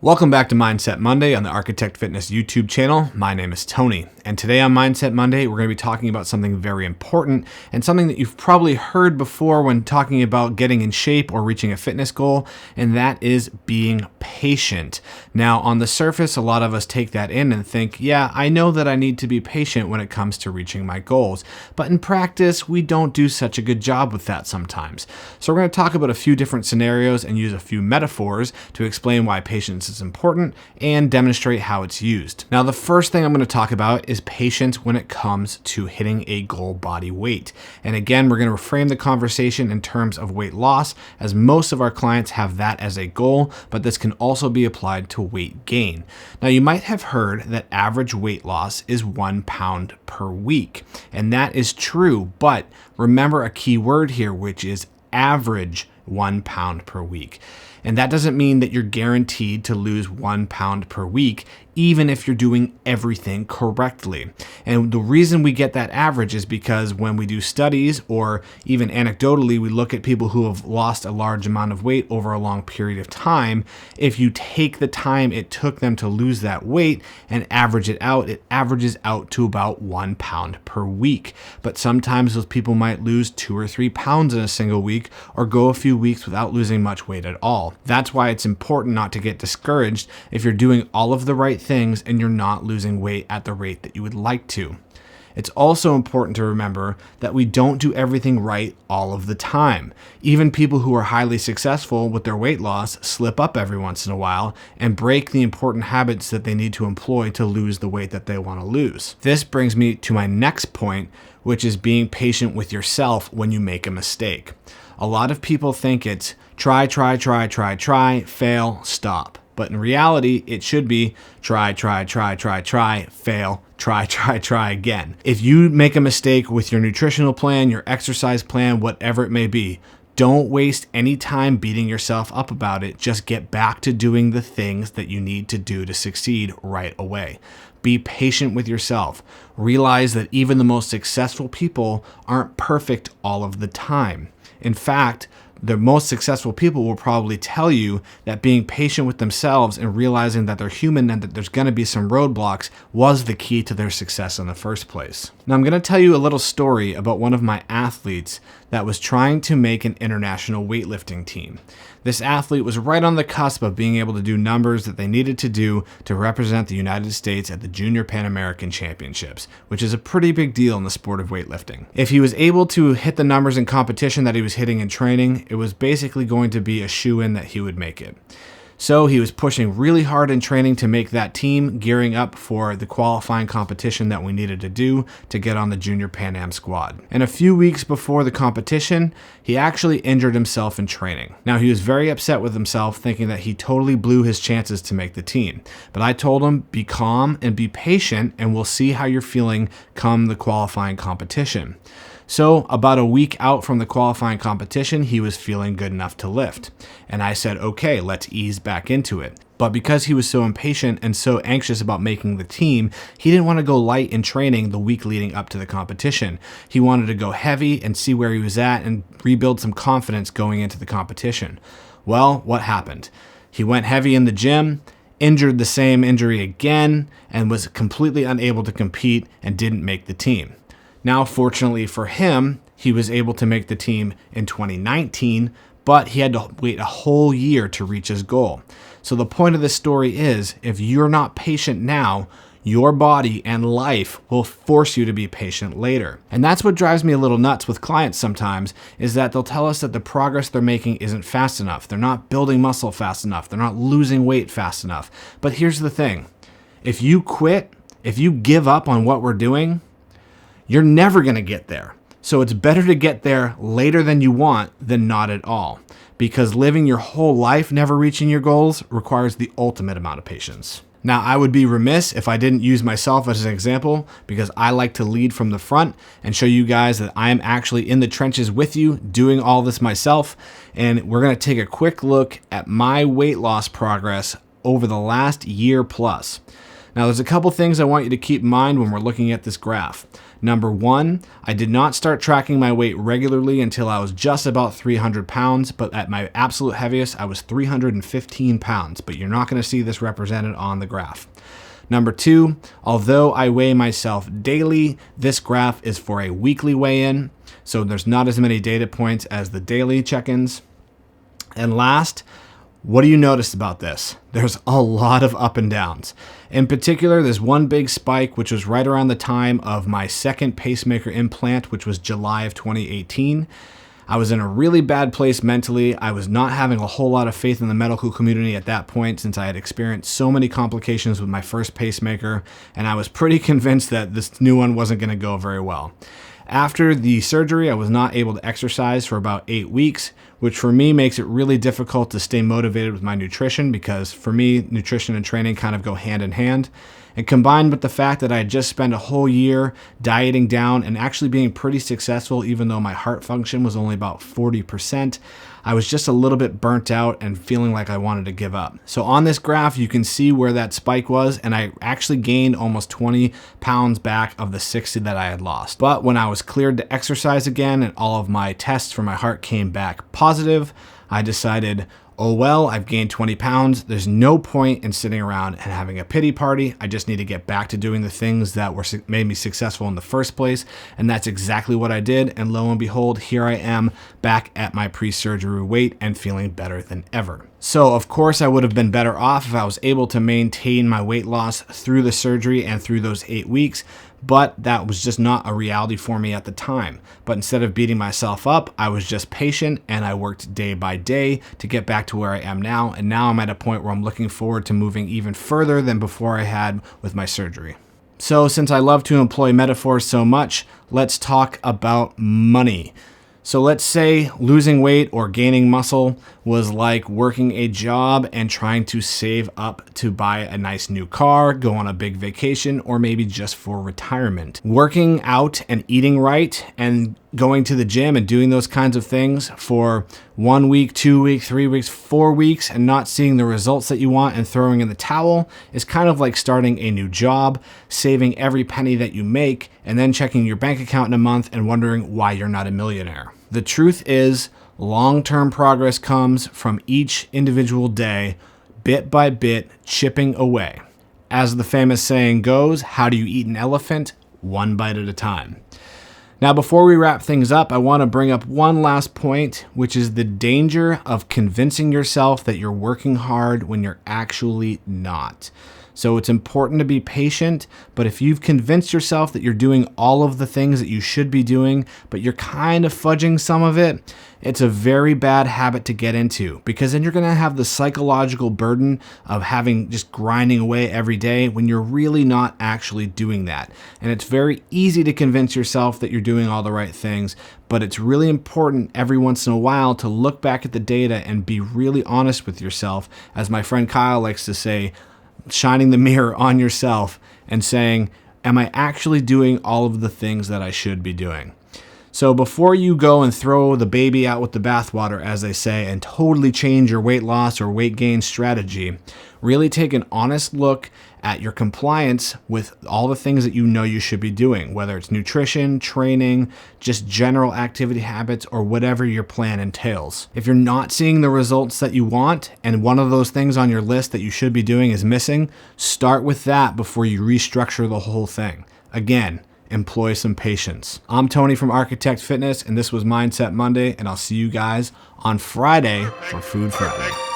Welcome back to Mindset Monday on the Architect Fitness YouTube channel. My name is Tony, and today on Mindset Monday, we're going to be talking about something very important and something that you've probably heard before when talking about getting in shape or reaching a fitness goal, and that is being patient. Now, on the surface, a lot of us take that in and think, yeah, I know that I need to be patient when it comes to reaching my goals, but in practice, we don't do such a good job with that sometimes. So we're going to talk about a few different scenarios and use a few metaphors to explain why patience is important and demonstrate how it's used. Now, the first thing I'm going to talk about is patience when it comes to hitting a goal body weight. And again, we're going to reframe the conversation in terms of weight loss, as most of our clients have that as a goal, but this can also be applied to weight gain. Now, you might have heard that average weight loss is 1 pound per week, and that is true, but remember a key word here, which is average 1 pound per week. And that doesn't mean that you're guaranteed to lose 1 pound per week, even if you're doing everything correctly. And the reason we get that average is because when we do studies, or even anecdotally, we look at people who have lost a large amount of weight over a long period of time. If you take the time it took them to lose that weight and average it averages out to about 1 pound per week. But sometimes those people might lose 2 or 3 pounds in a single week, or go a few weeks without losing much weight at all. That's why it's important not to get discouraged if you're doing all of the right things and you're not losing weight at the rate that you would like to. It's also important to remember that we don't do everything right all of the time. Even people who are highly successful with their weight loss slip up every once in a while and break the important habits that they need to employ to lose the weight that they want to lose. This brings me to my next point, which is being patient with yourself when you make a mistake. A lot of people think it's try, fail, stop. But in reality, it should be try, fail, try again. If you make a mistake with your nutritional plan, your exercise plan, whatever it may be, don't waste any time beating yourself up about it. Just get back to doing the things that you need to do to succeed right away. Be patient with yourself. Realize that even the most successful people aren't perfect all of the time. In fact, the most successful people will probably tell you that being patient with themselves and realizing that they're human and that there's going to be some roadblocks was the key to their success in the first place. Now, I'm going to tell you a little story about one of my athletes that was trying to make an international weightlifting team. This athlete was right on the cusp of being able to do numbers that they needed to do to represent the United States at the Junior Pan American Championships, which is a pretty big deal in the sport of weightlifting. If he was able to hit the numbers in competition that he was hitting in training, it was basically going to be a shoo-in that he would make it. So he was pushing really hard in training to make that team, gearing up for the qualifying competition that we needed to do to get on the Junior Pan Am squad. And a few weeks before the competition, he actually injured himself in training. Now, he was very upset with himself, thinking that he totally blew his chances to make the team. But I told him, be calm and be patient, and we'll see how you're feeling come the qualifying competition. So about a week out from the qualifying competition, he was feeling good enough to lift. And I said, okay, let's ease back into it. But because he was so impatient and so anxious about making the team, he didn't want to go light in training the week leading up to the competition. He wanted to go heavy and see where he was at and rebuild some confidence going into the competition. Well, what happened? He went heavy in the gym, injured the same injury again, and was completely unable to compete and didn't make the team. Now, fortunately for him, he was able to make the team in 2019, but he had to wait a whole year to reach his goal. So the point of this story is, if you're not patient now, your body and life will force you to be patient later. And that's what drives me a little nuts with clients sometimes, is that they'll tell us that the progress they're making isn't fast enough. They're not building muscle fast enough. They're not losing weight fast enough. But here's the thing. If you quit, if you give up on what we're doing, you're never going to get there. So it's better to get there later than you want than not at all, because living your whole life never reaching your goals requires the ultimate amount of patience. Now, I would be remiss if I didn't use myself as an example, because I like to lead from the front and show you guys that I am actually in the trenches with you doing all this myself. And we're going to take a quick look at my weight loss progress over the last year plus. Now, there's a couple things I want you to keep in mind when we're looking at this graph. Number one, I did not start tracking my weight regularly until I was just about 300 pounds, but at my absolute heaviest, I was 315 pounds, but you're not going to see this represented on the graph. Number two, although I weigh myself daily, this graph is for a weekly weigh-in, so there's not as many data points as the daily check-ins. And last, what do you notice about this? There's a lot of up and downs. In particular, there's one big spike, which was right around the time of my second pacemaker implant, which was July of 2018. I was in a really bad place mentally. I was not having a whole lot of faith in the medical community at that point, since I had experienced so many complications with my first pacemaker, and I was pretty convinced that this new one wasn't going to go very well. After the surgery, I was not able to exercise for about 8 weeks, which for me makes it really difficult to stay motivated with my nutrition, because for me, nutrition and training kind of go hand in hand. And combined with the fact that I had just spent a whole year dieting down and actually being pretty successful, even though my heart function was only about 40%, I was just a little bit burnt out and feeling like I wanted to give up. So on this graph, you can see where that spike was, and I actually gained almost 20 pounds back of the 60 that I had lost. But when I was cleared to exercise again and all of my tests for my heart came back positive, I decided, oh well, I've gained 20 pounds. There's no point in sitting around and having a pity party. I just need to get back to doing the things that made me successful in the first place. And that's exactly what I did. And lo and behold, here I am back at my pre-surgery weight and feeling better than ever. So of course I would have been better off if I was able to maintain my weight loss through the surgery and through those 8 weeks, but that was just not a reality for me at the time. But instead of beating myself up, I was just patient and I worked day by day to get back to where I am now. And now I'm at a point where I'm looking forward to moving even further than before I had with my surgery. So since I love to employ metaphors so much, let's talk about money. So let's say losing weight or gaining muscle was like working a job and trying to save up to buy a nice new car, go on a big vacation, or maybe just for retirement. Working out and eating right and going to the gym and doing those kinds of things for 1 week, 2 weeks, 3 weeks, 4 weeks, and not seeing the results that you want and throwing in the towel is kind of like starting a new job, saving every penny that you make, and then checking your bank account in a month and wondering why you're not a millionaire. The truth is, long-term progress comes from each individual day, bit by bit, chipping away. As the famous saying goes, how do you eat an elephant? One bite at a time. Now, before we wrap things up, I want to bring up one last point, which is the danger of convincing yourself that you're working hard when you're actually not. So it's important to be patient, but if you've convinced yourself that you're doing all of the things that you should be doing, but you're kind of fudging some of it, it's a very bad habit to get into, because then you're going to have the psychological burden of having just grinding away every day when you're really not actually doing that. And it's very easy to convince yourself that you're doing all the right things, but it's really important every once in a while to look back at the data and be really honest with yourself. As my friend Kyle likes to say, shining the mirror on yourself and saying, am I actually doing all of the things that I should be doing? So before you go and throw the baby out with the bathwater, as they say, and totally change your weight loss or weight gain strategy, really take an honest look at your compliance with all the things that you know you should be doing, whether it's nutrition, training, just general activity habits, or whatever your plan entails. If you're not seeing the results that you want, and one of those things on your list that you should be doing is missing, start with that before you restructure the whole thing. Again, employ some patience. I'm Tony from Architect Fitness, and this was Mindset Monday, and I'll see you guys on Friday for Food Friday.